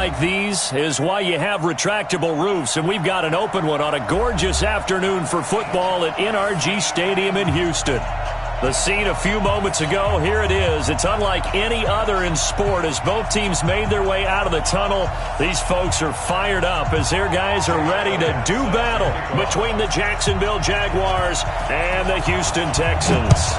like these is why you have retractable roofs, and we've got an open one on a gorgeous afternoon for football at NRG Stadium in Houston. The scene a few moments ago, here it is. It's unlike any other in sport as both teams made their way out of the tunnel. These folks are fired up as their guys are ready to do battle between the Jacksonville Jaguars and the Houston Texans.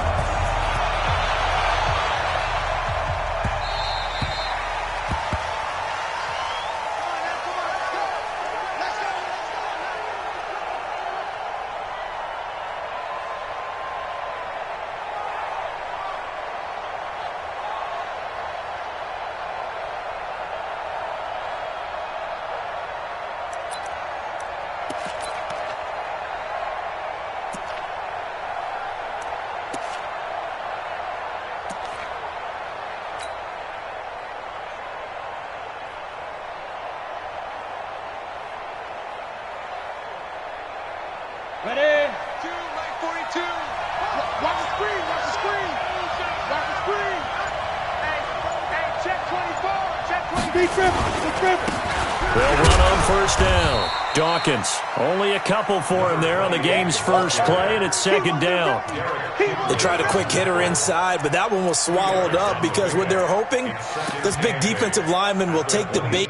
Ready? Two, right 42. Watch the screen, watch the screen. Watch the screen. Hey, check 24, check 24. Be tripping. They'll run on first down. Dawkins, only a couple for him there on the game's first play, and it's second down. They tried a quick hitter inside, but that one was swallowed up because what they're hoping, this big defensive lineman will take the bait.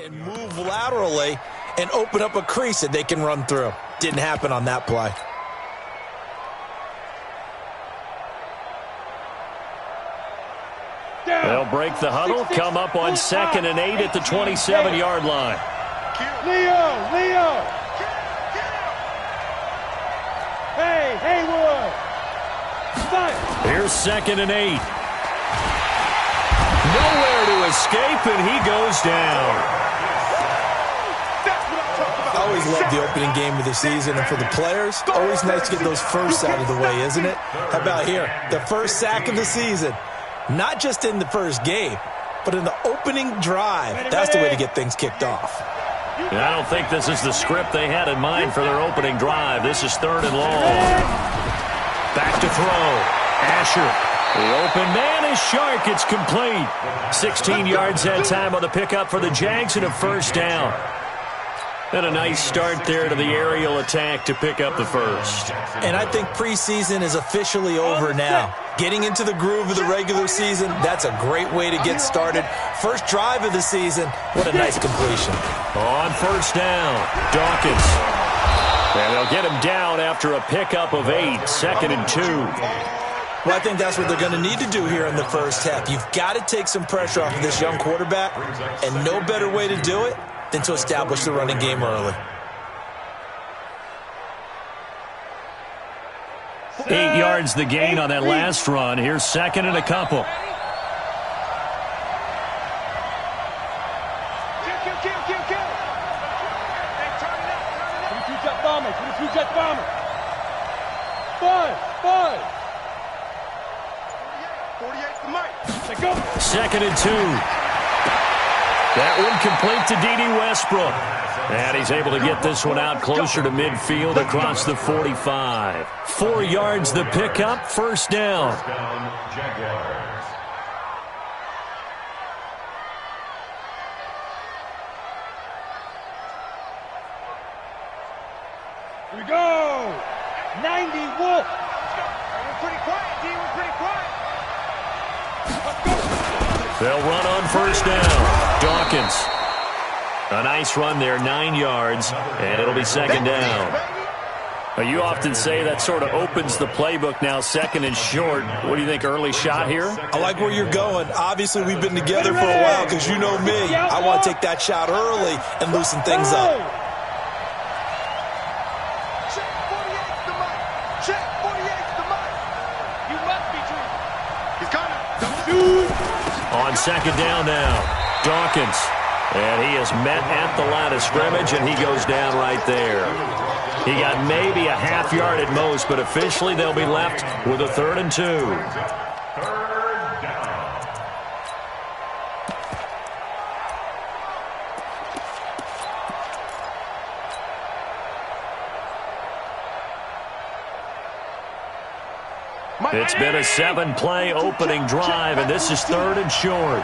And move laterally and open up a crease that they can run through. Didn't happen on that play. They'll break the huddle, come up on 2nd and 8 at the 27-yard line. Leo! Hey, Haywood! Here's 2nd and 8. Nowhere to escape, and he goes down. I always love the opening game of the season, and for the players, always nice to get those firsts out of the way, isn't it? How about here? The first sack of the season. Not just in the first game, but in the opening drive. That's the way to get things kicked off. And I don't think this is the script they had in mind for their opening drive. This is 3rd and long. Back to throw. Asher. The open man is Shark. It's complete. 16 yards that time on the pickup for the Jags and a first down. And a nice start there to the aerial attack to pick up the first. And I think preseason is officially over now. Getting into the groove of the regular season, that's a great way to get started. First drive of the season, what a nice completion. On first down, Dawkins. And they'll get him down after a pickup of 8, 2nd and 2. Well, I think that's what they're going to need to do here in the first half. You've got to take some pressure off of this young quarterback, and no better way to do it than to establish the running game early. 8 yards the gain on that last run. Here's 2nd and a couple. Two-jet bomber. 5. 48 to Mike. Go. 2nd and 2. That one complete to D.D. Westbrook. And he's able to get this one out closer to midfield across the 45. 4 yards the pickup, first down. Here we go. 90 Wolf. We're pretty quiet, D. We're pretty quiet. They'll run on first down. Dawkins. A nice run there, 9 yards, and it'll be second down. Now, you often say that sort of opens the playbook now, 2nd and short. What do you think, early shot here? I like where you're going. Obviously, we've been together for a while because you know me. I want to take that shot early and loosen things up. Check 48's the mic. Check 48's the mic. You must be true. He's coming. On second down now, Dawkins. And he is met at the line of scrimmage, and he goes down right there. He got maybe a half yard at most, but officially they'll be left with a 3rd and 2. It's been a 7-play opening drive, and this is 3rd and short.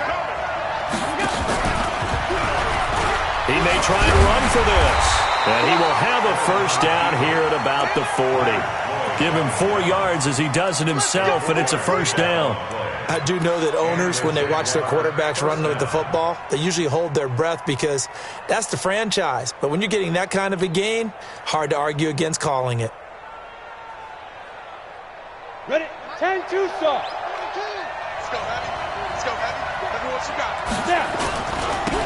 He may try and run for this. And he will have a first down here at about the 40. Give him 4 yards as he does it himself, and it's a first down. I do know that owners, when they watch their quarterbacks run with the football, they usually hold their breath because that's the franchise. But when you're getting that kind of a gain, hard to argue against calling it. Ready? 10-2, sir. Let's go, Heavy. Let's go, Heavy. Let me what you got.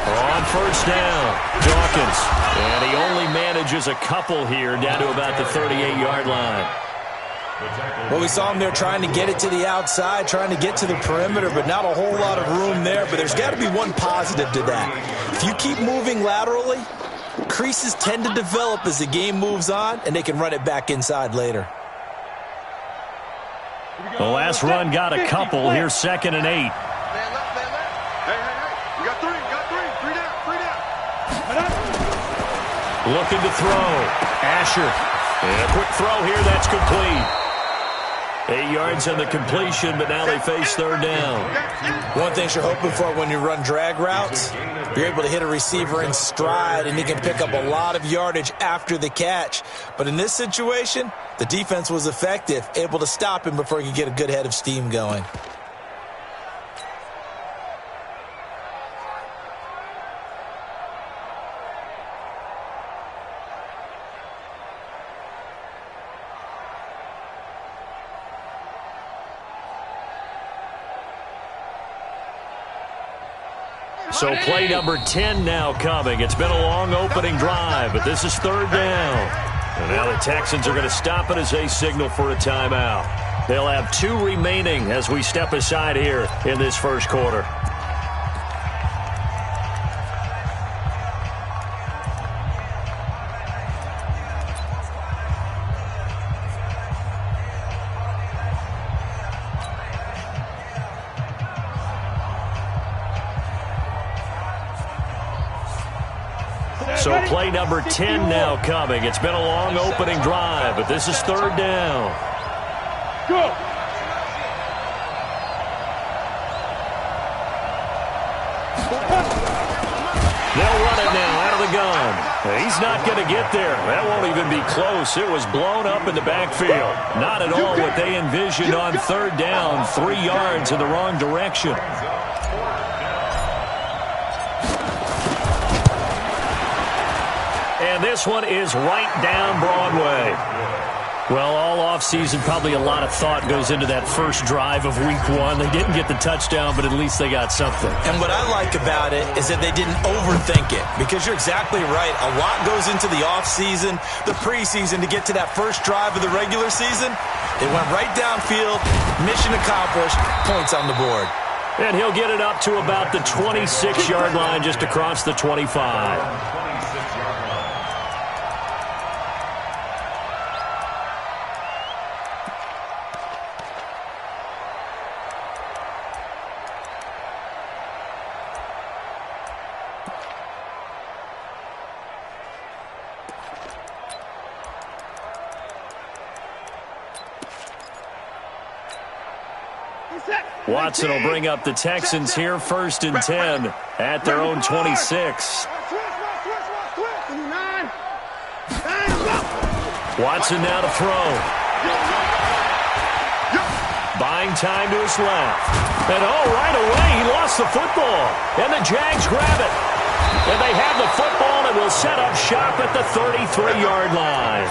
On first down, Dawkins. And he only manages a couple here down to about the 38-yard line. Well, we saw him there trying to get it to the outside, trying to get to the perimeter, but not a whole lot of room there. But there's got to be one positive to that. If you keep moving laterally, creases tend to develop as the game moves on, and they can run it back inside later. The last run got a couple. Here's 2nd and 8. Man left. Hey. You got 3. Three down. Looking to throw. Asher. And a quick throw here. That's complete. 8 yards on the completion, but now they face 3rd down. One thing you're hoping for when you run drag routes, you're able to hit a receiver in stride, and he can pick up a lot of yardage after the catch. But in this situation, the defense was effective, able to stop him before he could get a good head of steam going. So play number 10 now coming. It's been a long opening drive, but this is 3rd down. And now the Texans are going to stop it as they signal for a timeout. They'll have 2 remaining as we step aside here in this first quarter. So play number 10 now coming. It's been a long opening drive, but this is 3rd down. Go. They'll run it now out of the gun. He's not going to get there. That won't even be close. It was blown up in the backfield. Not at all what they envisioned on 3rd down. 3 yards in the wrong direction. And this one is right down Broadway. Well, all offseason, probably a lot of thought goes into that first drive of week 1. They didn't get the touchdown, but at least they got something. And what I like about it is that they didn't overthink it, because you're exactly right. A lot goes into the offseason, the preseason, to get to that first drive of the regular season. They went right downfield, mission accomplished, points on the board. And he'll get it up to about the 26-yard line, just across the 25. Watson will bring up the Texans here, 1st and 10 at their own 26. Watson now to throw. Buying time to his left. And right away he lost the football. And the Jags grab it. And they have the football and will set up shop at the 33-yard line.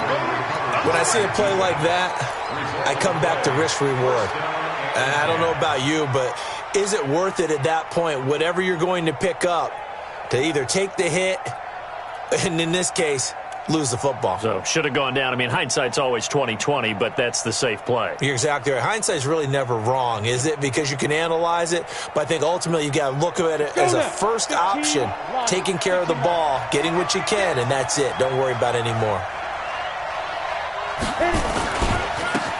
When I see a play like that, I come back to risk reward. I don't know about you, but is it worth it at that point, whatever you're going to pick up, to either take the hit and, in this case, lose the football. So should have gone down. I mean, hindsight's always 20/20, but that's the safe play. You're exactly right. Hindsight's really never wrong, is it? Because you can analyze it, but I think ultimately you got to look at it as a first option, taking care of the ball, getting what you can, and that's it. Don't worry about it anymore.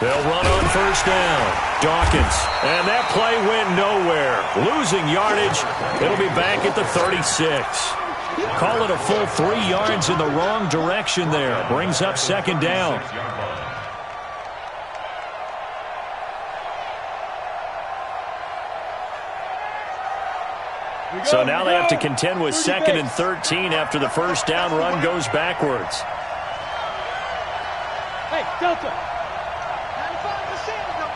They'll run on first down. Dawkins. And that play went nowhere. Losing yardage. It'll be back at the 36. Call it a full 3 yards in the wrong direction there. Brings up second down. So now they have to contend with 2nd and 13 after the first down run goes backwards. Hey, Delta. 95%.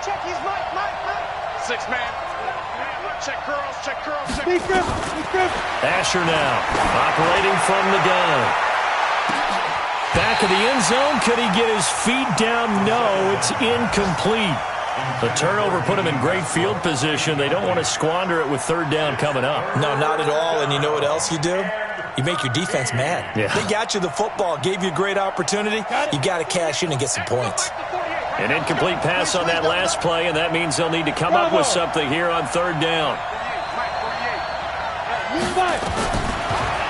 Check his mic. 6-man. Check curls, check curls, check. Speed grip. Asher now, operating from the gun. Back of the end zone. Could he get his feet down? No, it's incomplete. The turnover put him in great field position. They don't want to squander it with third down coming up. No, not at all. And you know what else you do? You make your defense mad. Yeah. They got you the football, gave you a great opportunity. You got to cash in and get some points. An incomplete pass on that last play, and that means they'll need to come up with something here on third down.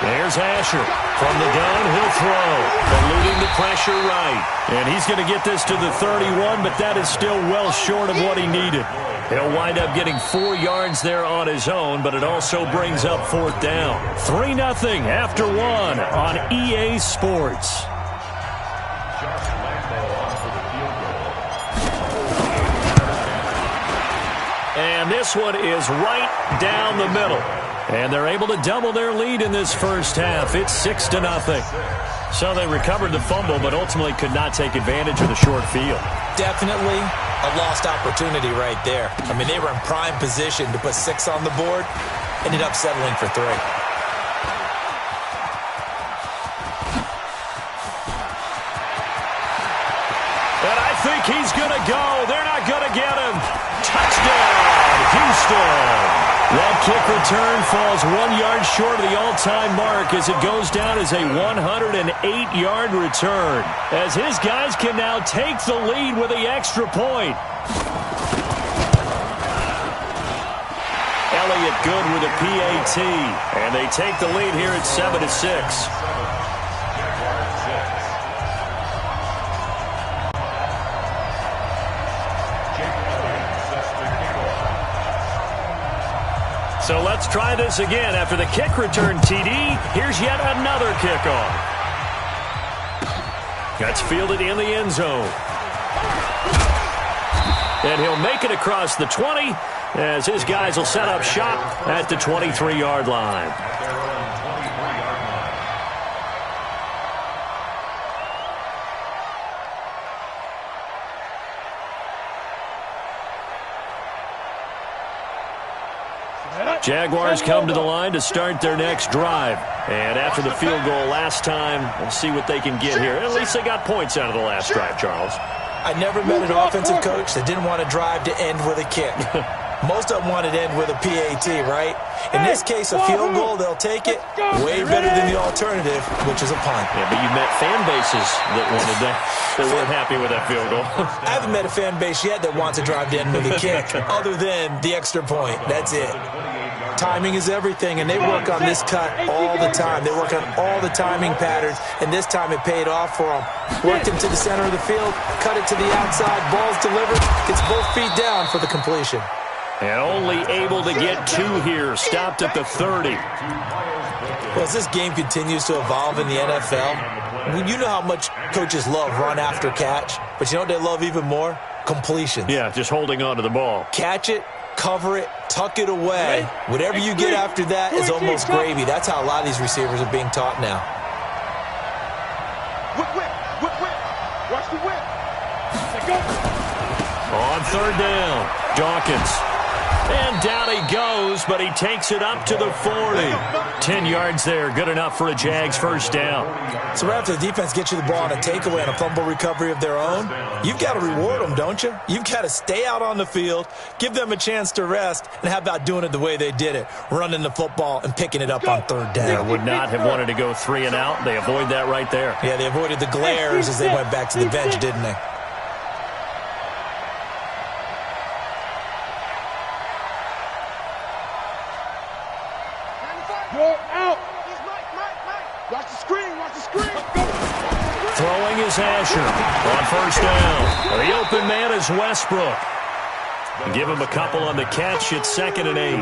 There's Asher. From the gun, he'll throw. Eluding the pressure right. And he's going to get this to the 31, but that is still well short of what he needed. He'll wind up getting 4 yards there on his own, but it also brings up fourth down. 3-0 after 1 on EA Sports. And this one is right down the middle. And they're able to double their lead in this first half. It's 6-0. So they recovered the fumble, but ultimately could not take advantage of the short field. Definitely a lost opportunity right there. I mean, they were in prime position to put 6 on the board. Ended up settling for 3. And I think he's going to go. They're not going to get him. Touchdown, Houston. That kick return falls 1 yard short of the all-time mark as it goes down as a 108-yard return. As his guys can now take the lead with the extra point. Elliott good with a PAT. And they take the lead here at 7-6. So let's try this again. After the kick return, TD, here's yet another kickoff. That's fielded in the end zone. And he'll make it across the 20 as his guys will set up shop at the 23-yard line. Jaguars come to the line to start their next drive. And after the field goal last time, we'll see what they can get here. At least they got points out of the last drive, Charles. I never met an offensive coach that didn't want to drive to end with a kick. Most of them wanted to end with a PAT, right? In this case, a field goal, they'll take it. Way better than the alternative, which is a punt. Yeah, but you met fan bases that wanted that, that weren't happy with that field goal. I haven't met a fan base yet that wants to drive to end with a kick, other than the extra point. That's it. Timing is everything, and they work on this cut all the time. They work on all the timing patterns, and this time it paid off for them. Worked him to the center of the field, cut it to the outside, ball's delivered, gets both feet down for the completion. And only able to get 2 here, stopped at the 30. Well, as this game continues to evolve in the NFL, you know how much coaches love run after catch, but you know what they love even more? Completions. Yeah, just holding on to the ball. Catch it, cover it, tuck it away. Whatever you get after that is almost gravy. That's how a lot of these receivers are being taught now. Whip. Watch the whip. On third down, Dawkins. And down he goes, but he takes it up to the 40. 10 yards there, good enough for a Jags first down. So right after the defense gets you the ball on a takeaway and a fumble recovery of their own, you've got to reward them, don't you? You've got to stay out on the field, give them a chance to rest, and how about doing it the way they did it, running the football and picking it up on third down. They would not have wanted to go 3 and out. They avoid that right there. Yeah, they avoided the glares as they went back to the bench, didn't they? Throwing is Asher on first down. The open man is Westbrook. Give him a couple on the catch. It's 2nd and 8.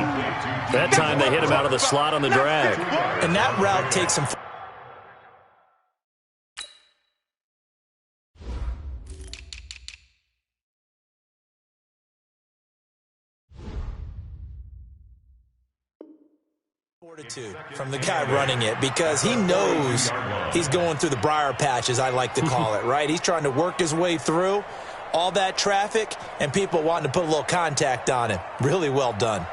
That time they hit him out of the slot on the drag. And that route takes him. From the guy running it, because he knows he's going through the briar patch, as I like to call it, right? He's trying to work his way through all that traffic and people wanting to put a little contact on him. Really well done.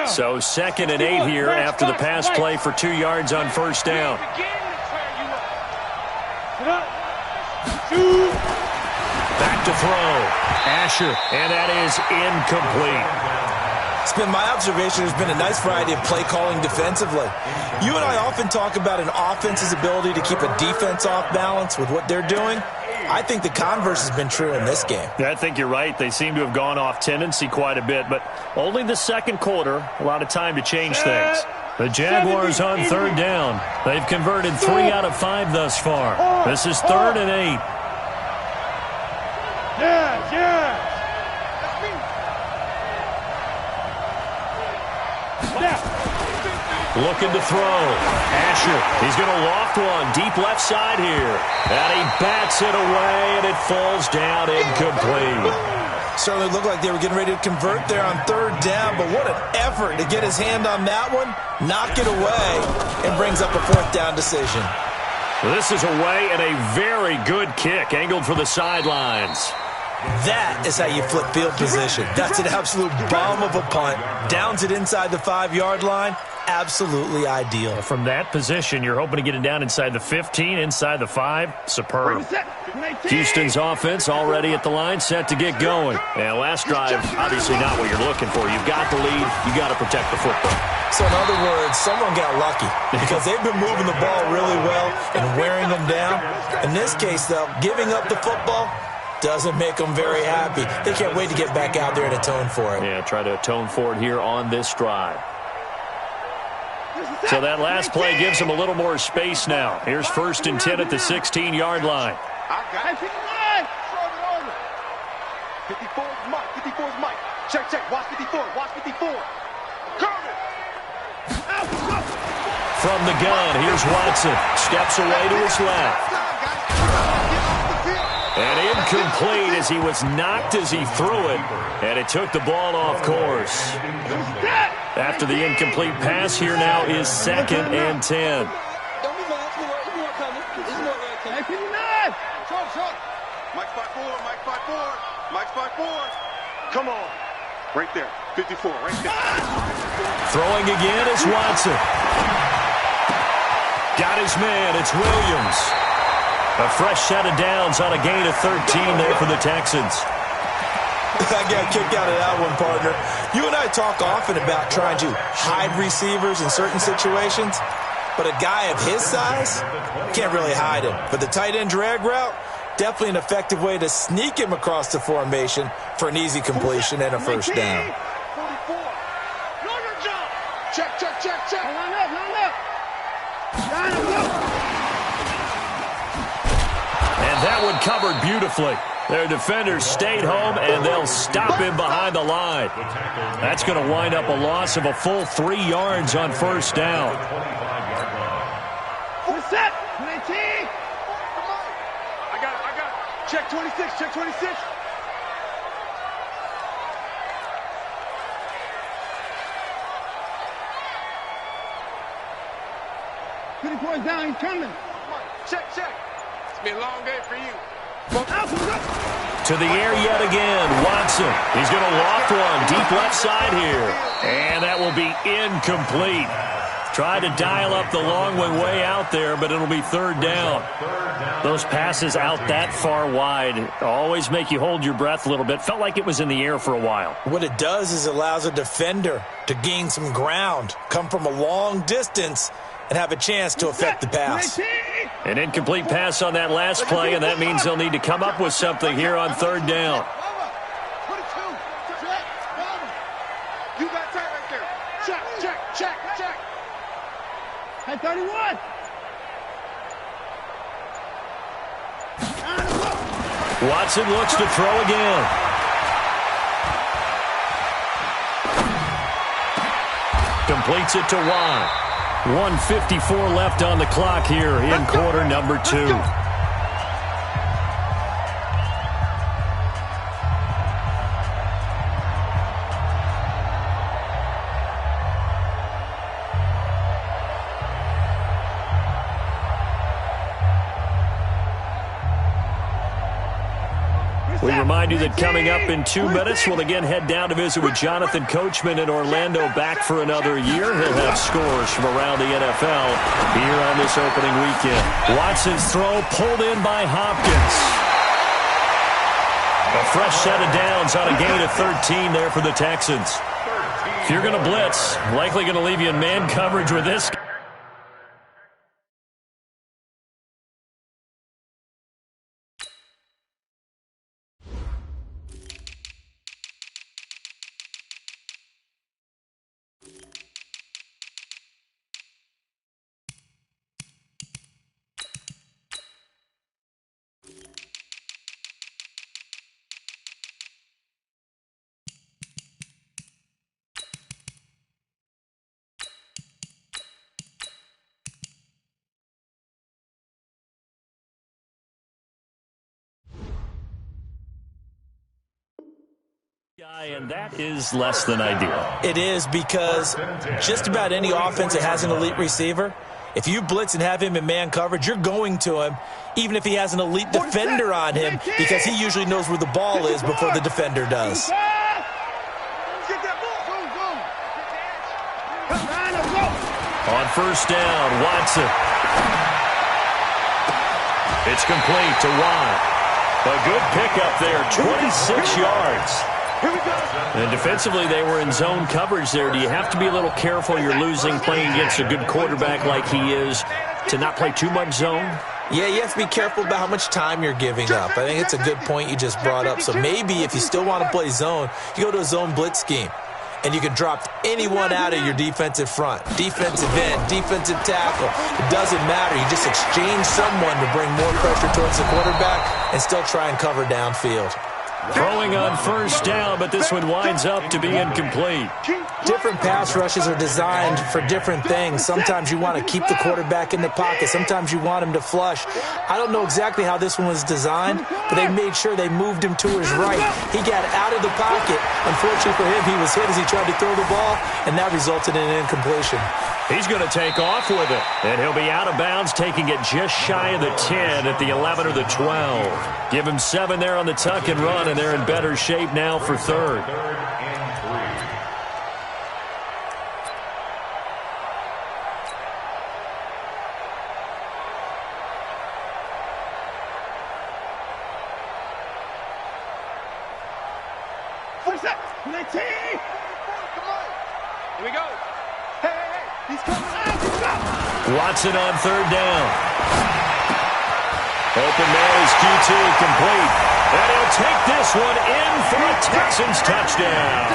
So 2nd and 8 here after the pass play for 2 yards on first down. Back to throw. Asher, and that is incomplete. It's been my observation there's been a nice variety of play calling defensively. You and I often talk about an offense's ability to keep a defense off balance with what they're doing. I think the converse has been true in this game. Yeah, I think you're right. They seem to have gone off tendency quite a bit, but only the second quarter, a lot of time to change things. The Jaguars on 3rd down. They've converted 3 out of 5 thus far. This is 3rd and 8. Yeah. Looking to throw. Asher, he's going to loft one deep left side here. And he bats it away, and it falls down incomplete. Certainly looked like they were getting ready to convert there on 3rd down, but what an effort to get his hand on that one, knock it away, and brings up a 4th down decision. This is away and a very good kick, angled for the sidelines. That is how you flip field position. That's an absolute bomb of a punt. Downs it inside the 5-yard line. Absolutely ideal. From that position, you're hoping to get it down inside the 15, inside the 5. Superb. Houston's offense already at the line, set to get going. And last drive, obviously not what you're looking for. You've got the lead. You got to protect the football. So in other words, someone got lucky because they've been moving the ball really well and wearing them down. In this case, though, giving up the football doesn't make them very happy. They can't wait to get back out there and atone for it. Yeah, try to atone for it here on this drive. So that last play gives them a little more space now. Here's 1st and 10 at the 16-yard line. 54 is Mike. 54 is Mike. Check. Watch 54. Watch 54. From the gun, here's Watson. Steps away to his left. And incomplete as he was knocked as he threw it. And it took the ball off course. After the incomplete pass, here now is 2nd and 10. Mike 5-4. Mike 5-4. Come on. Right there. 54. Right there. Throwing again is Watson. Got his man. It's Williams. A fresh set of downs on a gain of 13 there for the Texans. I got kicked out of that one, partner. You and I talk often about trying to hide receivers in certain situations, but a guy of his size can't really hide him. But the tight end drag route, definitely an effective way to sneak him across the formation for an easy completion and a first down. 44. Check. Line up. And that one covered beautifully. Their defenders stayed home, and they'll stop him behind the line. That's going to wind up a loss of a full 3 yards on first down. Set. 19. I got it. Check 26. Check 26. Points down. He's coming. Check. It's been a long day for you. Out. To the air yet again. Watson. He's going to loft one deep left side here. And that will be incomplete. Tried to dial up the long one way out there, but it'll be third down. Those passes out that far wide always make you hold your breath a little bit. Felt like it was in the air for a while. What it does is it allows a defender to gain some ground, come from a long distance, and have a chance to affect the pass. An incomplete pass on that last play, and that means they'll need to come up with something here on third down. You got time right there. Check. Hey, 31. Watson looks to throw again. Completes it to Watt. 1:54 left on the clock here in quarter number 2. We remind you that coming up in 2 minutes, we'll again head down to visit with Jonathan Coachman in Orlando, back for another year. He'll have scores from around the NFL here on this opening weekend. Watson's throw pulled in by Hopkins. A fresh set of downs on a gain of 13 there for the Texans. If you're going to blitz, likely going to leave you in man coverage with this. And that is less than ideal. It is, because just about any offense that has an elite receiver, if you blitz and have him in man coverage, you're going to him, even if he has an elite defender on him, because he usually knows where the ball is before the defender does. On first down, Watson. It's complete to Watt. A good pickup there, 26 yards. And defensively, they were in zone coverage there. Do you have to be a little careful? You're losing playing against a good quarterback like he is to not play too much zone? Yeah, you have to be careful about how much time you're giving up. I think it's a good point you just brought up. So maybe if you still want to play zone, you go to a zone blitz scheme. And you can drop anyone out of your defensive front. Defensive end, defensive tackle. It doesn't matter. You just exchange someone to bring more pressure towards the quarterback and still try and cover downfield. Throwing on first down, but this one winds up to be incomplete. Different pass rushes are designed for different things. Sometimes you want to keep the quarterback in the pocket. Sometimes you want him to flush. I don't know exactly how this one was designed, but they made sure they moved him to his right. He got out of the pocket. Unfortunately for him, he was hit as he tried to throw the ball, and that resulted in an incompletion. He's going to take off with it, and he'll be out of bounds, taking it just shy of the 10 at the 11 or the 12. Give him 7 there on the tuck and run, and they're in better shape now for third. Here we go. Hey, he's coming out. Watson on third down. Open man is Q2 complete. And he'll take this one in for a Texans touchdown.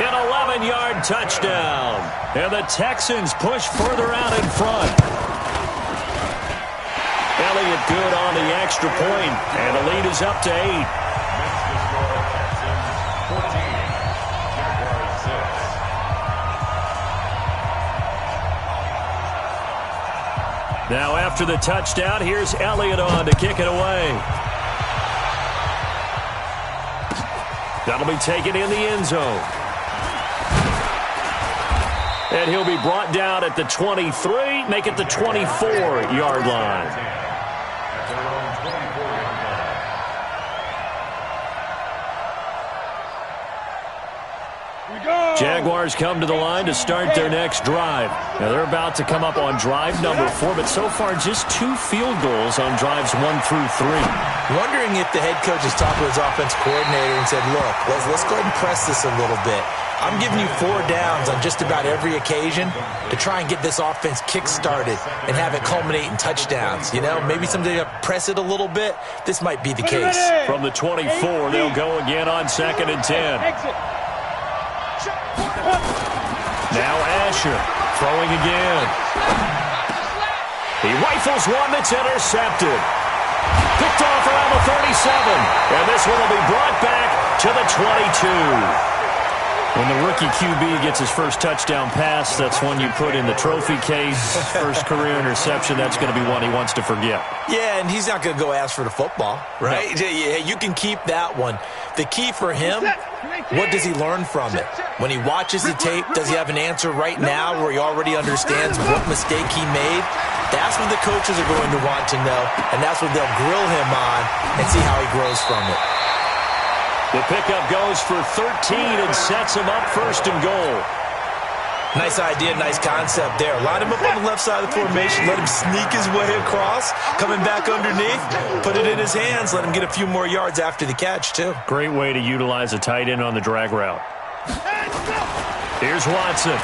An 11-yard touchdown. And the Texans push further out in front. Elliott good on the extra point, and the lead is up to 8. Now after the touchdown, here's Elliott on to kick it away. That'll be taken in the end zone. And he'll be brought down at the 23, make it the 24-yard line. Jaguars come to the line to start their next drive. Now they're about to come up on drive number 4, but so far just 2 field goals on drives 1 through 3. Wondering if the head coach has talked to his offense coordinator and said, look, let's go ahead and press this a little bit. I'm giving you 4 downs on just about every occasion to try and get this offense kick-started and have it culminate in touchdowns. You know, maybe someday to press it a little bit. This might be the case. From the 24, they'll go again on 2nd and 10. Now Asher throwing again. He rifles one that's intercepted. Picked off around the 37. And this one will be brought back to the 22. When the rookie QB gets his first touchdown pass, that's one you put in the trophy case. First career interception, that's going to be one he wants to forget. Yeah, and he's not going to go ask for the football, right? No. You can keep that one. The key for him, what does he learn from it? When he watches the tape, does he have an answer right now where he already understands what mistake he made? That's what the coaches are going to want to know, and that's what they'll grill him on and see how he grows from it. The pickup goes for 13 and sets him up 1st and goal. Nice idea, nice concept there. Line him up on the left side of the formation, let him sneak his way across, coming back underneath, put it in his hands, let him get a few more yards after the catch, too. Great way to utilize a tight end on the drag route. Here's Watson.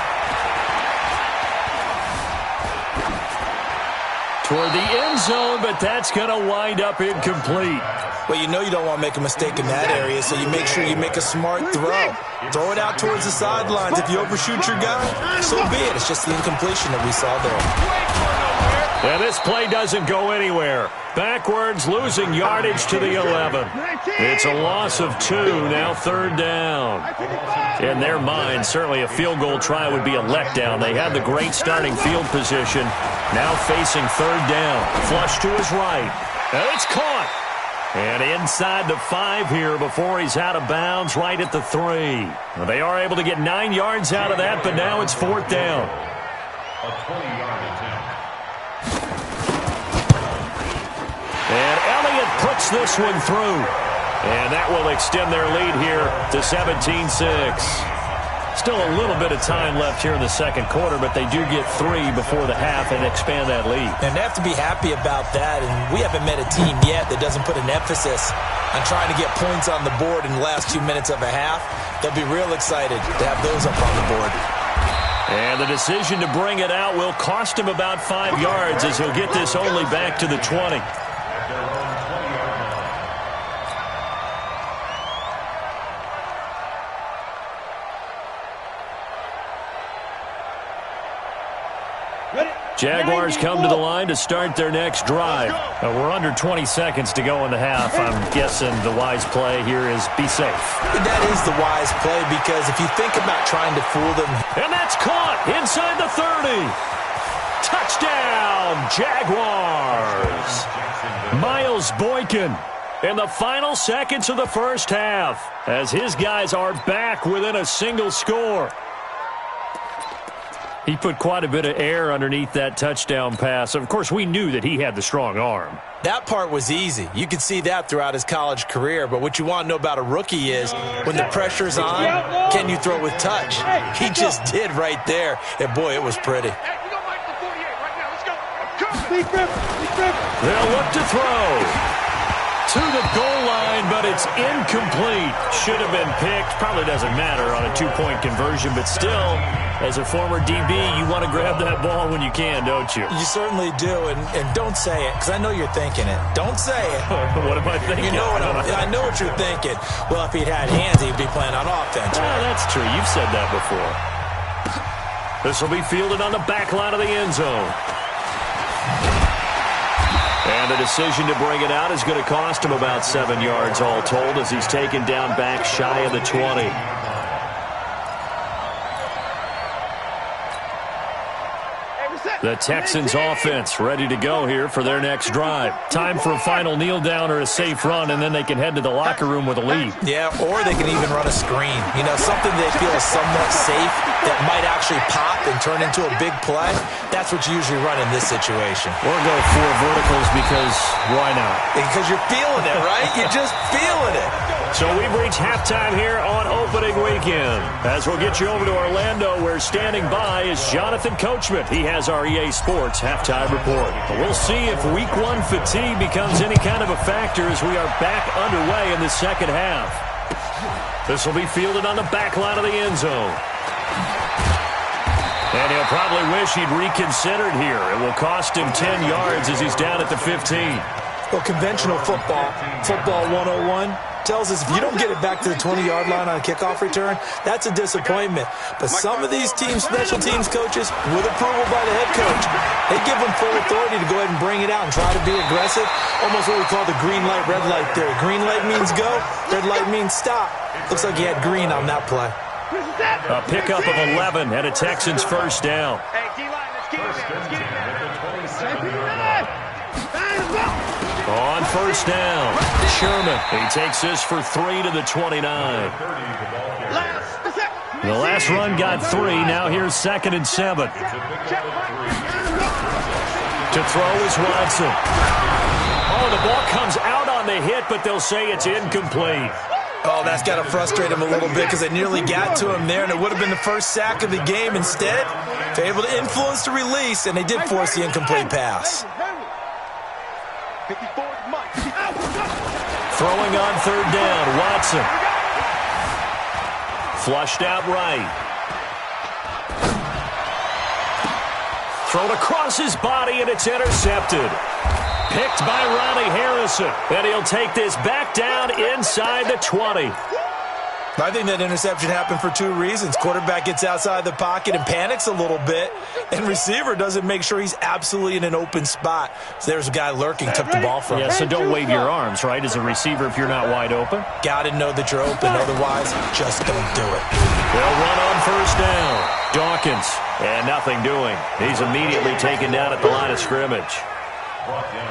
Toward the end zone, but that's going to wind up incomplete. Well, you know you don't want to make a mistake in that area, so you make sure you make a smart throw. Throw it out towards the sidelines. If you overshoot your guy, so be it. It's just the incompletion that we saw there. And this play doesn't go anywhere. Backwards, losing yardage to the 11. It's a loss of 2, now 3rd down. In their mind, certainly a field goal try would be a letdown. They had the great starting field position. Now facing 3rd down. Flush to his right. And it's caught. And inside the 5 here before he's out of bounds right at the 3. Well, they are able to get 9 yards out of that, but now it's 4th down. A 20-yard attempt. And Elliott puts this one through. And that will extend their lead here to 17-6. Still a little bit of time left here in the 2nd quarter, but they do get 3 before the half and expand that lead. And they have to be happy about that. And we haven't met a team yet that doesn't put an emphasis on trying to get points on the board in the last 2 minutes of a half. They'll be real excited to have those up on the board. And the decision to bring it out will cost him about 5 yards as he'll get this only back to the 20. Jaguars come to the line to start their next drive. We're under 20 seconds to go in the half. I'm guessing the wise play here is be safe. That is the wise play because if you think about trying to fool them. And that's caught inside the 30. Touchdown, Jaguars. Miles Boykin in the final seconds of the 1st half as his guys are back within a single score. He put quite a bit of air underneath that touchdown pass. Of course, we knew that he had the strong arm. That part was easy. You could see that throughout his college career. But what you want to know about a rookie is when the pressure's on, can you throw with touch? He just did right there. And, boy, it was pretty. They'll look to throw. To the goal line, but it's incomplete. Should have been picked. Probably doesn't matter on a 2-point conversion, but still, as a former DB, you want to grab that ball when you can, don't you? You certainly do, and don't say it, because I know you're thinking it. Don't say it. What am I thinking? You know I know what you're thinking. Well, if he'd had hands, he'd be playing on offense. Oh, that's true. You've said that before. This will be fielded on the back line of the end zone. And the decision to bring it out is going to cost him about 7 yards all told as he's taken down back shy of the 20. The Texans offense ready to go here for their next drive. Time for a final kneel down or a safe run, and then they can head to the locker room with a lead. Yeah, or they can even run a screen. You know, something they feel is somewhat safe that might actually pop and turn into a big play. That's what you usually run in this situation. Or go 4 verticals because why not? Because you're feeling it, right? You're just feeling it. So we've reached halftime here on opening weekend. As we'll get you over to Orlando, where standing by is Jonathan Coachman. He has our EA Sports halftime report. But we'll see if week one fatigue becomes any kind of a factor as we are back underway in the second half. This will be fielded on the back line of the end zone. And he'll probably wish he'd reconsidered here. It will cost him 10 yards as he's down at the 15. Well, conventional football 101, tells us if you don't get it back to the 20-yard line on a kickoff return, that's a disappointment. But some of these teams, special teams coaches, with approval by the head coach, they give them full authority to go ahead and bring it out and try to be aggressive, almost what we call the green light, red light theory. Green light means go, red light means stop. Looks like he had green on that play. A pickup of 11 and a Texans first down. Hey, D-line, let's get it there. On first down, Sherman. He takes this for 3 to the 29. The last run got 3. Now here's 2nd and 7. To throw is Watson. Oh, the ball comes out on the hit, but they'll say it's incomplete. Oh, that's got to frustrate him a little bit because they nearly got to him there, and it would have been the first sack of the game. Instead, they're able to influence the release, and they did force the incomplete pass. Throwing on 3rd down, Watson. Flushed out right. Thrown across his body, and it's intercepted. Picked by Ronnie Harrison. And he'll take this back down inside the 20. I think that interception happened for 2 reasons. Quarterback gets outside the pocket and panics a little bit, and receiver doesn't make sure he's absolutely in an open spot. So there's a guy lurking, took the ball from him. Yeah, so don't wave your arms, right, as a receiver if you're not wide open. Got to know that you're open, otherwise just don't do it. They'll run on first down. Dawkins, and nothing doing. He's immediately taken down at the line of scrimmage.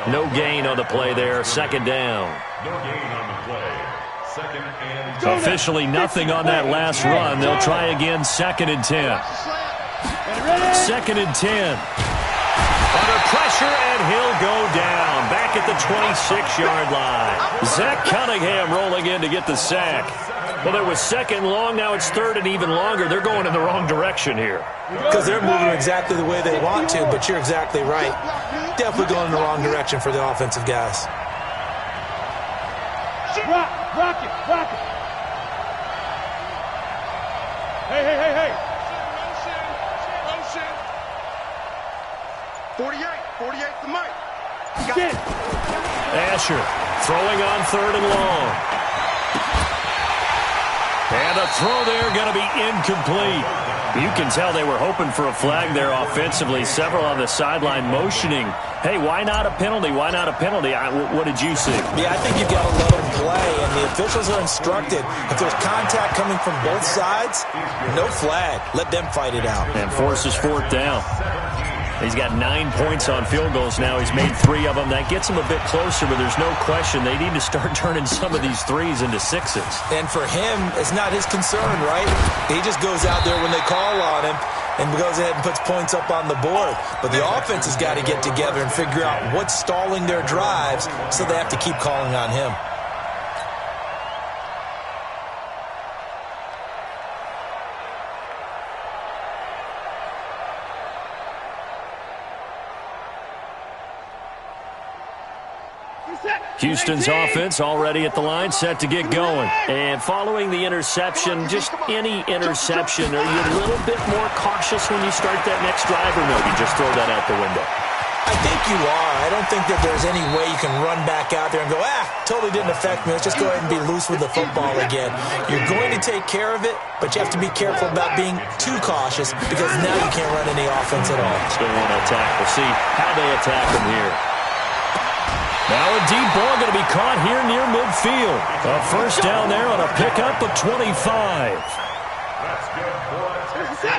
No gain on the play there, 2nd down. No gain on the play. 2nd and Officially nothing on that last run. They'll try again, 2nd and 10. 2nd and 10. Under pressure, and he'll go down. Back at the 26-yard line. Zach Cunningham rolling in to get the sack. Well, there was 2nd long. Now it's 3rd and even longer. They're going in the wrong direction here. Because they're moving exactly the way they want to, but you're exactly right. Definitely going in the wrong direction for the offensive guys. Rock it. Hey. Motion. 48 to Mike. Get it. Asher throwing on 3rd and long. And a throw there going to be incomplete. You can tell they were hoping for a flag there offensively. Several on the sideline motioning. Hey, why not a penalty? Why not a penalty? What did you see? Yeah, I think you've got to let them play, and the officials are instructed. If there's contact coming from both sides, no flag. Let them fight it out. And forces 4th down. He's got 9 points on field goals now. He's made 3 of them. That gets him a bit closer, but there's no question they need to start turning some of these 3s into 6s. And for him, it's not his concern, right? He just goes out there when they call on him and goes ahead and puts points up on the board. But the offense has got to get together and figure out what's stalling their drives, so they have to keep calling on him. Houston's offense already at the line, set to get going. And following the interception, just any interception, are you a little bit more cautious when you start that next drive, or no, you just throw that out the window? I think you are. I don't think that there's any way you can run back out there and go, totally didn't affect me. Let's just go ahead and be loose with the football again. You're going to take care of it, but you have to be careful about being too cautious because now you can't run any offense at all. Still want to attack. We'll see how they attack them here. Now a deep ball going to be caught here near midfield. A first down there on a pickup of 25.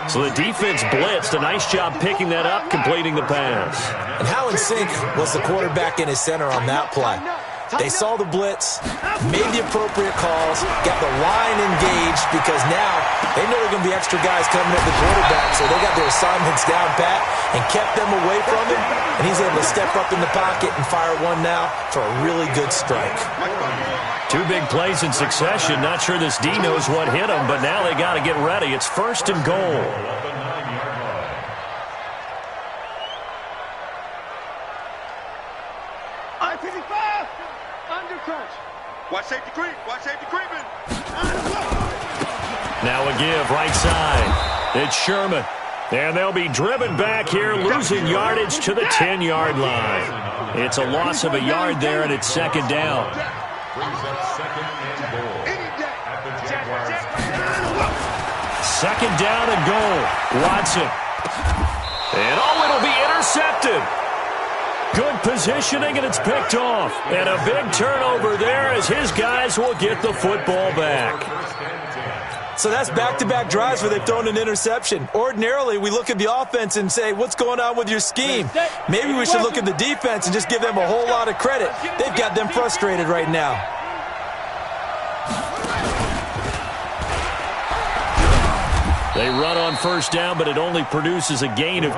So the defense blitzed. A nice job picking that up, completing the pass. And how in sync was the quarterback in his center on that play? They saw the blitz, made the appropriate calls, got the line engaged because now they know there are going to be extra guys coming at the quarterback, so they got their assignments down pat and kept them away from him, and he he's able to step up in the pocket and fire one now for a really good strike. 2 big plays in succession. Not sure this D knows what hit him, but now they got to get ready. It's 1st and goal. I-55, undercrunch. Watch safety creep. Watch safety creeping. Now a give, right side. It's Sherman. And they'll be driven back here, losing yardage to the 10-yard line. It's a loss of a yard there, and it's 2nd down. Brings up 2nd and goal at the Jaguars. 2nd down and goal. Watson. And it'll be intercepted. Good positioning, and it's picked off. And a big turnover there as his guys will get the football back. So that's back-to-back drives where they've thrown an interception. Ordinarily, we look at the offense and say, what's going on with your scheme? Maybe we should look at the defense and just give them a whole lot of credit. They've got them frustrated right now. They run on 1st down, but it only produces a gain of 2.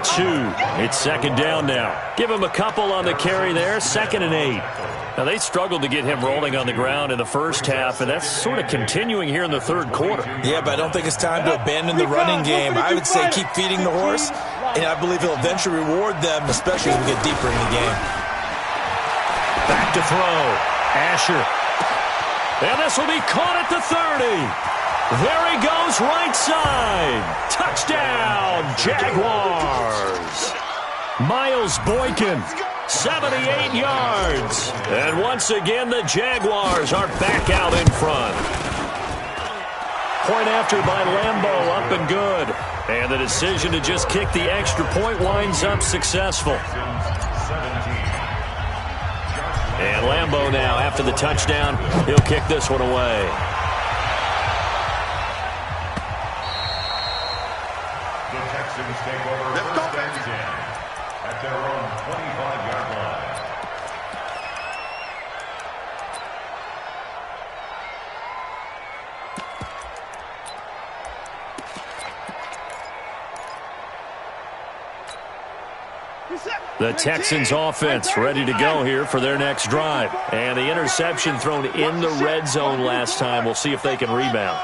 It's 2nd down now. Give him a couple on the carry there, 2nd and 8. Now, they struggled to get him rolling on the ground in the first half, and that's sort of continuing here in the 3rd quarter. Yeah, but I don't think it's time to abandon the running game. I would say keep feeding the horse, and I believe he'll eventually reward them, especially as we get deeper in the game. Back to throw. Asher. And this will be caught at the 30. There he goes, right side. Touchdown, Jaguars. Miles Boykin, 78 yards. And once again, the Jaguars are back out in front. Point after by Lambeau, up and good. And the decision to just kick the extra point winds up successful. And Lambeau now, after the touchdown, he'll kick this one away. Take over first and 10 at their own 25-yard line. The Texans offense ready to go here for their next drive. And the interception thrown in the red zone last time. We'll see if they can rebound.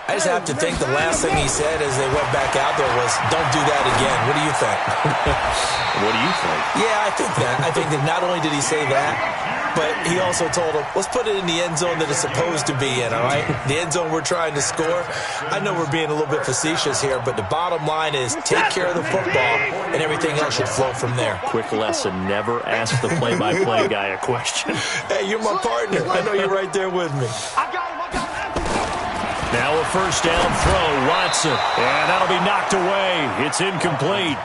I just have to think the last thing he said as they went back out there was, don't do that again. What do you think? What do you think? Yeah, I think that. I think that not only did he say that, but he also told him, let's put it in the end zone that it's supposed to be in, all right? The end zone we're trying to score. I know we're being a little bit facetious here, but the bottom line is take care of the football, and everything else should flow from there. Quick lesson, never ask the play-by-play guy a question. Hey, you're my partner. I know you're right there with me. Now a 1st down throw, Watson. And that'll be knocked away. It's incomplete.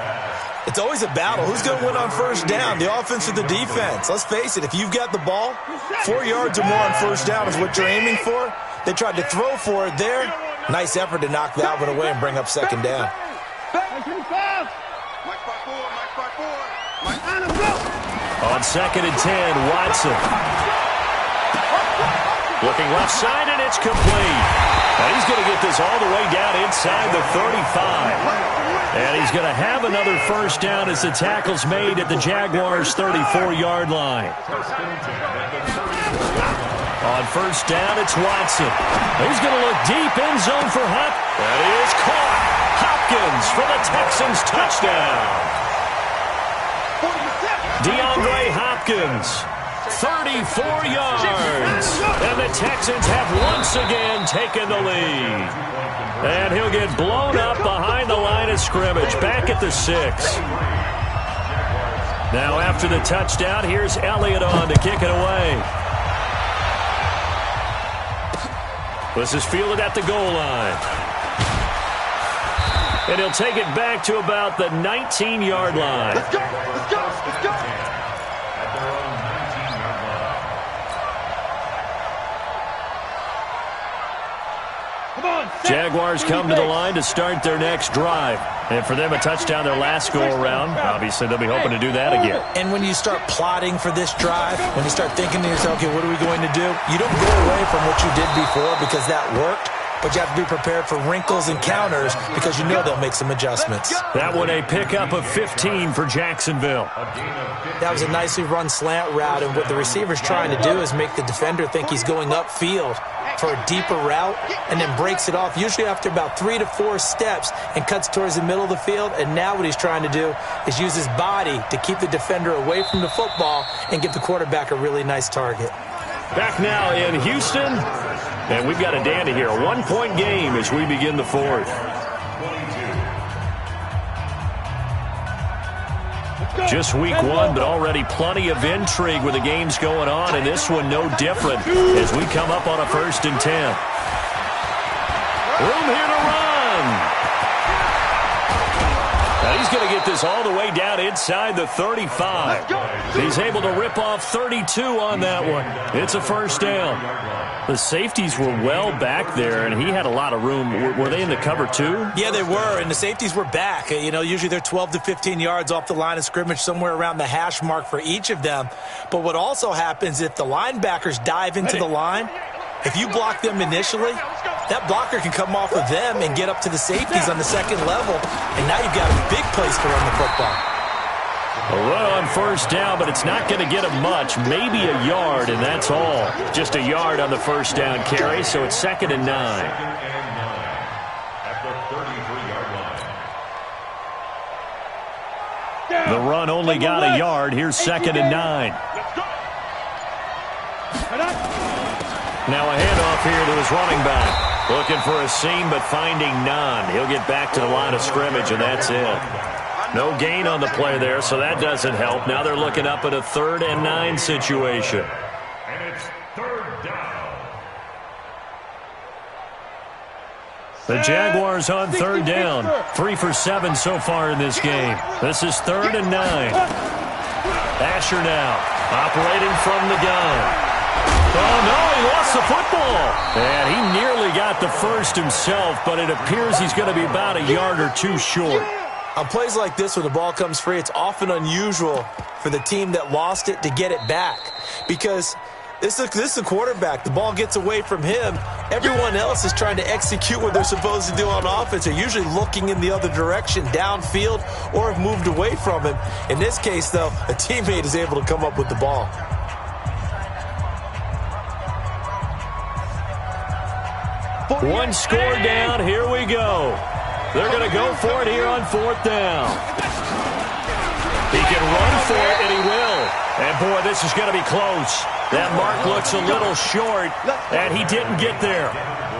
It's always a battle. Who's going to win on 1st down, the offense or the defense? Let's face it, if you've got the ball, 4 yards or more on 1st down is what you're aiming for. They tried to throw for it there. Nice effort to knock that one away and bring up 2nd down. On 2nd and 10, Watson. Looking left side, and it's complete. Now he's going to get this all the way down inside the 35. And he's going to have another 1st down as the tackle's made at the Jaguars' 34-yard line. On 1st down, it's Watson. He's going to look deep in zone for Hop. And he is caught. Hopkins for the Texans touchdown. DeAndre Hopkins. 34 yards. And the Texans have once again taken the lead. And he'll get blown up behind the line of scrimmage, back at the 6. Now after the touchdown, here's Elliott on to kick it away. This is fielded at the goal line. And he'll take it back to about the 19-yard line. Let's go, let's go, let's go. Jaguars come to the line to start their next drive. And for them, a touchdown their last go-around. Obviously, they'll be hoping to do that again. And when you start plotting for this drive, when you start thinking to yourself, okay, what are we going to do? You don't go away from what you did before because that worked. but you have to be prepared for wrinkles and counters because you know they'll make some adjustments. That one a pickup of 15 for Jacksonville. That was a nicely run slant route, and what the receiver's trying to do is make the defender think he's going upfield for a deeper route and then breaks it off, usually after about 3 to 4 steps, and cuts towards the middle of the field. And now what he's trying to do is use his body to keep the defender away from the football and give the quarterback a really nice target. Back now in Houston, and we've got a dandy here. A 1-point game as we begin the fourth. Just week 1, but already plenty of intrigue with the games going on, and this one no different as we come up on a 1st and 10. Room here to run. Now he's going to get this all the way down inside the 35. He's able to rip off 32 on that one. It's a 1st down. The safeties were well back there, and he had a lot of room. Were they in the cover too? Yeah, they were, and the safeties were back. You know, usually they're 12 to 15 yards off the line of scrimmage, somewhere around the hash mark for each of them. But what also happens if the linebackers dive into the line, if you block them initially, that blocker can come off of them and get up to the safeties on the 2nd level, and now you've got a big place to run the football. A run on 1st down, but it's not going to get him much. Maybe a yard, and that's all. Just a yard on the 1st down carry, so it's 2nd and 9. At the 33-yard line. The run only got a yard. Here's 2nd and 9. Now a handoff here to his running back. Looking for a seam, but finding none. He'll get back to the line of scrimmage, and that's it. No gain on the play there, so that doesn't help. Now they're looking up at a 3rd and 9 situation. And it's 3rd down. The Jaguars on 3rd down. 3 for 7 so far in this game. This is 3rd and 9. Asher now operating from the gun. Oh, no, he lost the football. And he nearly got the first himself, but it appears he's going to be about a yard or 2 short. On plays like this where the ball comes free, it's often unusual for the team that lost it to get it back because this is a quarterback. The ball gets away from him. Everyone else is trying to execute what they're supposed to do on offense. They're usually looking in the other direction, downfield, or have moved away from him. In this case, though, a teammate is able to come up with the ball. One score down. Here we go. They're going to go for it here on 4th down. He can run for it, and he will. And, boy, this is going to be close. That mark looks a little short, and he didn't get there.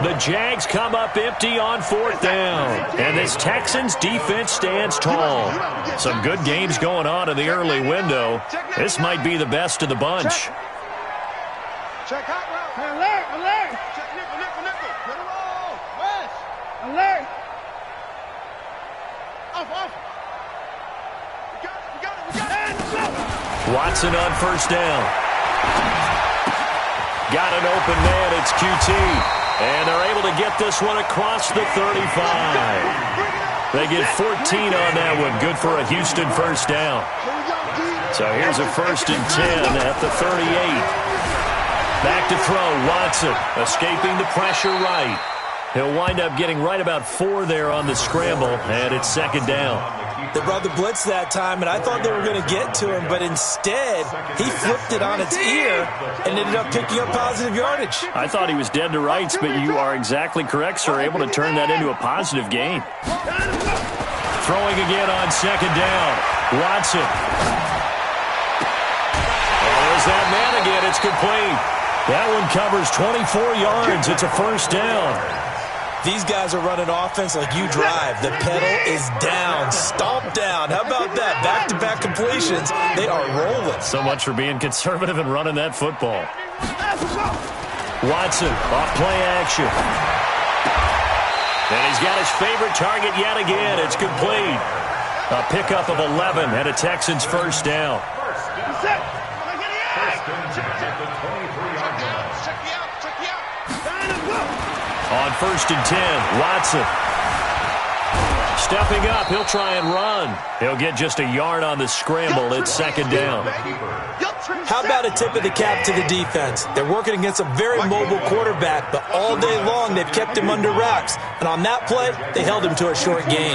The Jags come up empty on 4th down. And this Texans defense stands tall. Some good games going on in the early window. This might be the best of the bunch. Check hot route. Alert. Check nickel. Let it roll. West. Alert. Off. We got it. Watson on 1st down. Got an open man. It's QT. And they're able to get this one across the 35. They get 14 on that one. Good for a Houston 1st down. So here's a 1st and 10 at the 38. Back to throw. Watson escaping the pressure right. He'll wind up getting right about 4 there on the scramble, and it's 2nd down. They brought the blitz that time, and I thought they were going to get to him, but instead, he flipped it on its ear and ended up picking up positive yardage. I thought he was dead to rights, but you are exactly correct, sir, able to turn that into a positive gain. Throwing again on 2nd down. Watson. And there's that man again. It's complete. That one covers 24 yards. It's a 1st down. These guys are running offense like you drive. The pedal is down, stomped down. How about that? Back-to-back completions. They are rolling. So much for being conservative and running that football. Watson off play action. And he's got his favorite target yet again. It's complete. A pickup of 11 and a Texans 1st down. On 1st and 10, Watson. Stepping up, he'll try and run. He'll get just a yard on the scramble. It's 2nd down. How about a tip of the cap to the defense? They're working against a very mobile quarterback, but all day long they've kept him under wraps. And on that play, they held him to a short gain.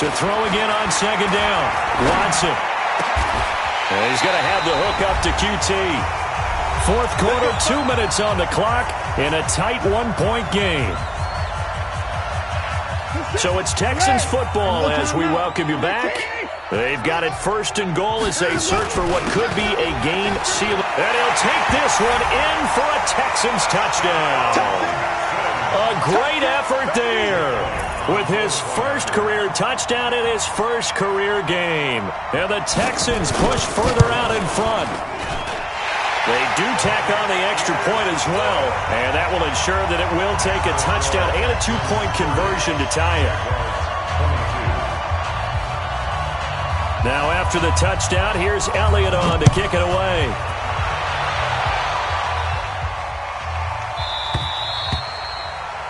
To throw again on second down. Watson. And he's going to have the hook up to QT. Fourth quarter, 2 minutes on the clock in a tight one-point game. So it's Texans football as we welcome you back. They've got it first and goal as they search for what could be a game sealer. And he'll take this one in for a Texans touchdown. A great effort there with his first career touchdown in his first career game. And the Texans push further out in front. They do tack on the extra point as well, and that will ensure that it will take a touchdown and a two-point conversion to tie it. Now after the touchdown, here's Elliott on to kick it away.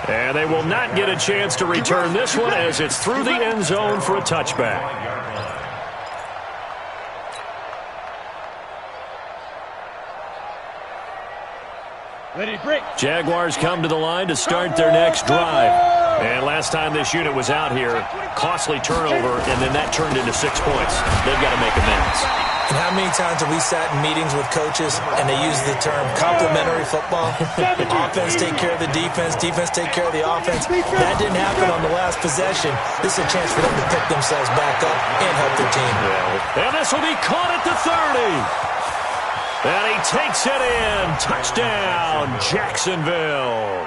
And they will not get a chance to return this one as it's through the end zone for a touchback. Jaguars come to the line to start their next drive. And last time this unit was out here, costly turnover, and then that turned into 6 points. They've got to make amends. And how many times have we sat in meetings with coaches and they use the term complementary football? Offense take care of the defense, defense take care of the offense. That didn't happen on the last possession. This is a chance for them to pick themselves back up and help their team. And this will be caught at the 30. And he takes it in. Touchdown, Jacksonville.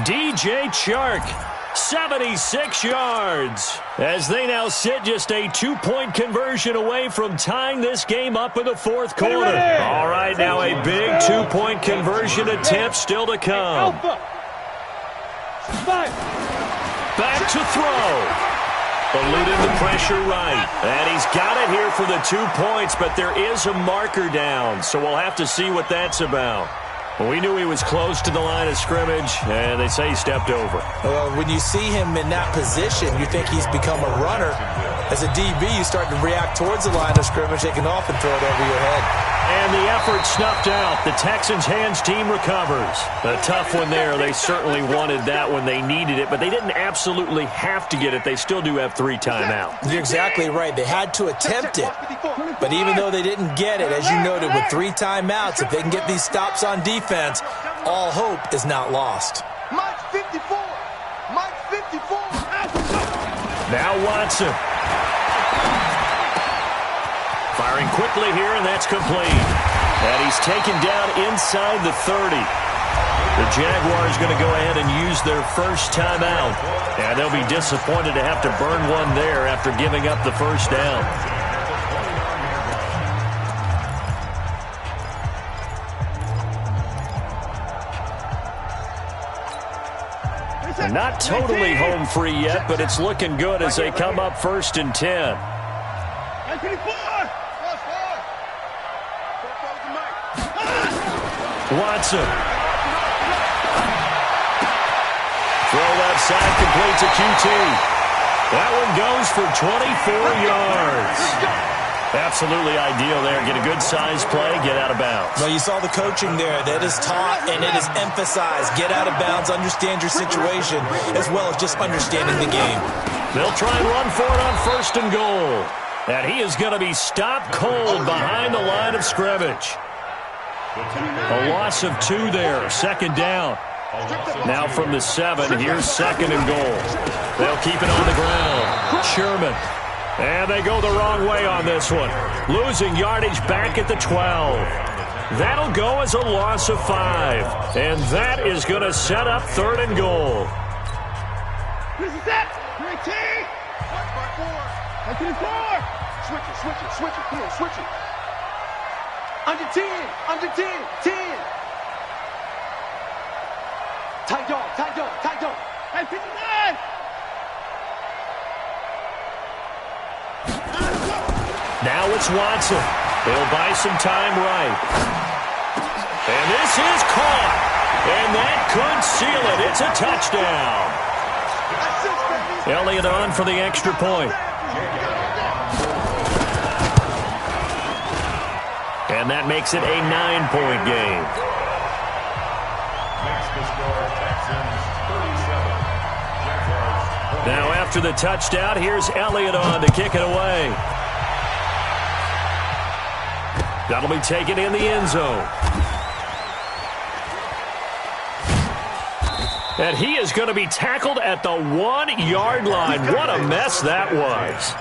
DJ Chark, 76 yards. As they now sit just a two-point conversion away from tying this game up in the fourth quarter. All right, now a big two-point conversion attempt still to come. Back to throw. Eluding the pressure right. And he's got it here for the 2 points, but there is a marker down, so we'll have to see what that's about. Well, we knew he was close to the line of scrimmage, and they say he stepped over. Well, when you see him in that position, you think he's become a runner. As a DB, you start to react towards the line of scrimmage, taking off and throw it over your head. And the effort snuffed out. The Texans' hands team recovers. A tough one there. They certainly wanted that when they needed it, but they didn't absolutely have to get it. They still do have 3 timeouts. You're exactly right. They had to attempt it. But even though they didn't get it, as you noted, with 3 timeouts, if they can get these stops on defense, all hope is not lost. Mike 54. Mike 54. Now Watson. Firing quickly here, and that's complete. And he's taken down inside the 30. The Jaguars going to go ahead and use their first timeout. And they'll be disappointed to have to burn one there after giving up the first down. They're not totally home free yet, but it's looking good as they come up 1st and 10. Watson. Throw left side, complete to QT. That one goes for 24 yards. Absolutely ideal there. Get a good size play, get out of bounds. Well, you saw the coaching there. That is taught and it is emphasized. Get out of bounds, understand your situation, as well as just understanding the game. They'll try and run for it on 1st and goal. And he is going to be stopped cold behind the line of scrimmage. A loss of 2 there, 2nd down. Now from the 7, here's 2nd and goal. They'll keep it on the ground. Sherman. And they go the wrong way on this one. Losing yardage back at the 12. That'll go as a loss of 5. And that is going to set up 3rd and goal. This is it. 3T. 4. Switch it. Come on, switch it. Under 10. 10. Tight dog. 59. Now it's Watson. He'll buy some time right. And this is caught. And that could seal it. It's a touchdown. Elliott on for the extra point. And that makes it a 9-point game. Makes the score Texans 37. Jaguars 20. Now after the touchdown, here's Elliott on to kick it away. That'll be taken in the end zone. And he is going to be tackled at the 1-yard line. What a mess that was.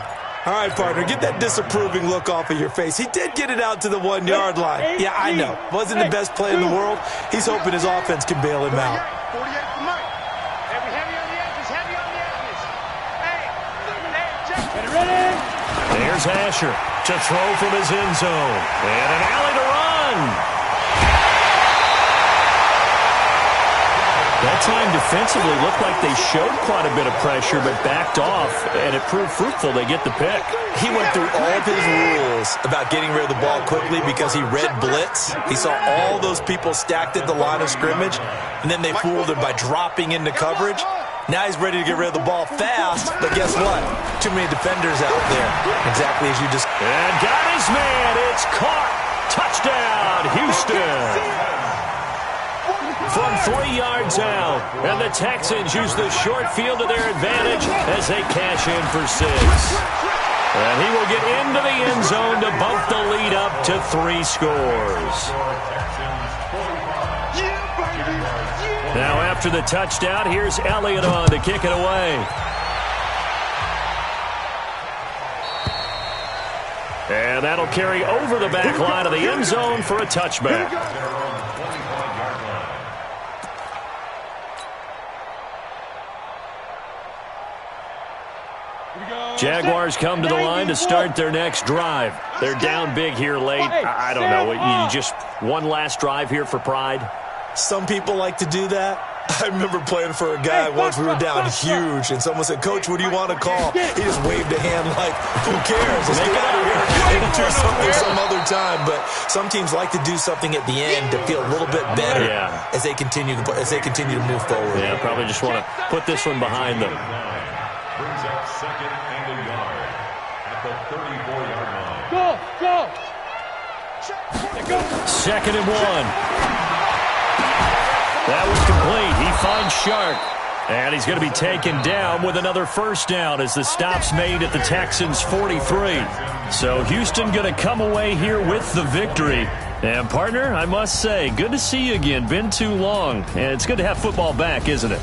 All right, partner, get that disapproving look off of your face. He did get it out to the 1-yard line. Yeah, I know. Wasn't the best play in the world. He's hoping his offense can bail him out. 48 for Mike. Heavy on the edges, heavy on the edges. Check. Get it ready. There's Asher to throw from his end zone. And an alley to run. That time defensively looked like they showed quite a bit of pressure but backed off, and it proved fruitful. They get the pick. He went through all of his rules about getting rid of the ball quickly because he read blitz. He saw all those people stacked at the line of scrimmage, and then they fooled him by dropping into coverage. Now he's ready to get rid of the ball fast, but guess what? Too many defenders out there. Exactly as you just... And got his man. It's caught. Touchdown, Houston. From 3 yards out, and the Texans use the short field to their advantage as they cash in for 6. And he will get into the end zone to bump the lead up to 3 scores. Now after the touchdown, here's Elliott on to kick it away. And that'll carry over the back line of the end zone for a touchback. Jaguars come to the line to start their next drive. They're down big here late. I don't know. You just one last drive here for pride? Some people like to do that. I remember playing for a guy once. We were down huge, and someone said, "Coach, what do you want to call?" He just waved a hand like, "Who cares? Let's get out of here and do something some other time." But some teams like to do something at the end to feel a little bit better as they continue to move forward. Yeah, probably just want to put this one behind them. Brings up 2nd and a yard at the 34-yard line. Go. 2nd and 1. That was complete. He finds Shark. And he's going to be taken down with another first down as the stop's made at the Texans' 43. So Houston going to come away here with the victory. And, partner, I must say, good to see you again. Been too long. And it's good to have football back, isn't it?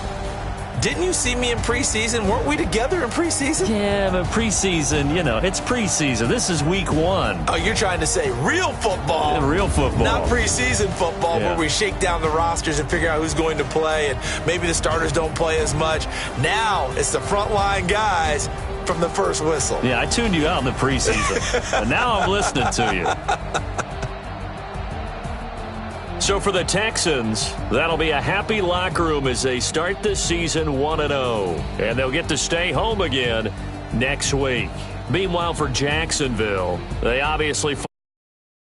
Didn't you see me in preseason? Weren't we together in preseason? Yeah, but preseason, it's preseason. This is week 1. Oh, you're trying to say real football. Yeah, real football. Not preseason football where we shake down the rosters and figure out who's going to play, and maybe the starters don't play as much. Now it's the frontline guys from the first whistle. Yeah, I tuned you out in the preseason. But now I'm listening to you. So for the Texans, that'll be a happy locker room as they start this season 1-0. And they'll get to stay home again next week. Meanwhile, for Jacksonville, they obviously